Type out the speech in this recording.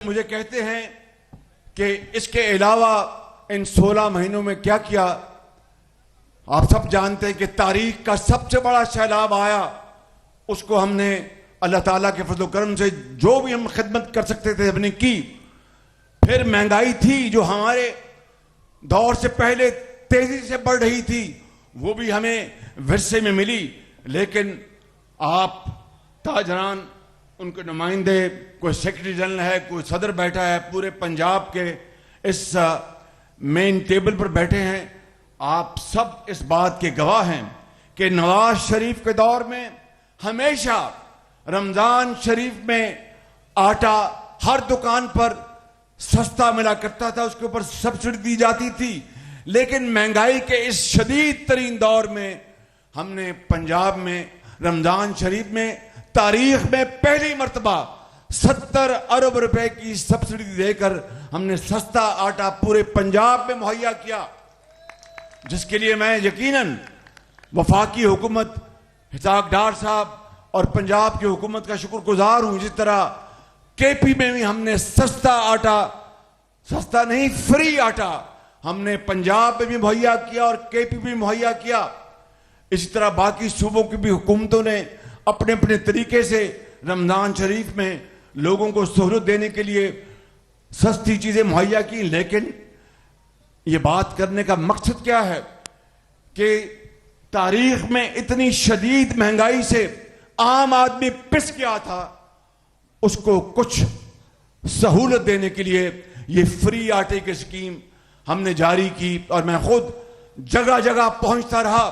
मुझे कहते हैं कि इसके अलावा इन 16 महीनों में क्या किया। आप सब जानते हैं कि तारीख का सबसे बड़ा सैलाब आया, उसको हमने अल्लाह ताला के फजल करम से जो भी हम खिदमत कर सकते थे हमने की। फिर महंगाई थी जो हमारे दौर से पहले तेजी से बढ़ रही थी, वो भी हमें विरसे में मिली। लेकिन आप ताजरान, उनके नुमाइंदे, कोई सेक्रेटरी जनरल है, कोई सदर बैठा है, पूरे पंजाब के इस मेन टेबल पर बैठे हैं, आप सब इस बात के गवाह हैं कि नवाज शरीफ के दौर में हमेशा रमजान शरीफ में आटा हर दुकान पर सस्ता मिला करता था, उसके ऊपर सब्सिडी दी जाती थी। लेकिन महंगाई के इस शदीद तरीन दौर में हमने पंजाब में रमजान शरीफ में तारीख में पहली मर्तबा 70 अरब रुपए की सब्सिडी देकर हमने सस्ता आटा पूरे पंजाब में मुहैया किया, जिसके लिए मैं यकीनन वफाकी हुकूमत, हिसाक डार साहब और पंजाब की हुकूमत का शुक्रगुजार हूं। जिस तरह केपी में भी हमने सस्ता आटा, सस्ता नहीं फ्री आटा हमने पंजाब में भी मुहैया किया और केपी में मुहैया किया। इसी तरह बाकी सूबों की भी हुकूमतों ने अपने अपने तरीके से रमजान शरीफ में लोगों को सहूलत देने के लिए सस्ती चीजें मुहैया की। लेकिन ये बात करने का मकसद क्या है कि तारीख में इतनी शदीद महंगाई से आम आदमी पिस गया था, उसको कुछ सहूलत देने के लिए ये फ्री आटे की स्कीम हमने जारी की। और मैं खुद जगह जगह पहुंचता रहा,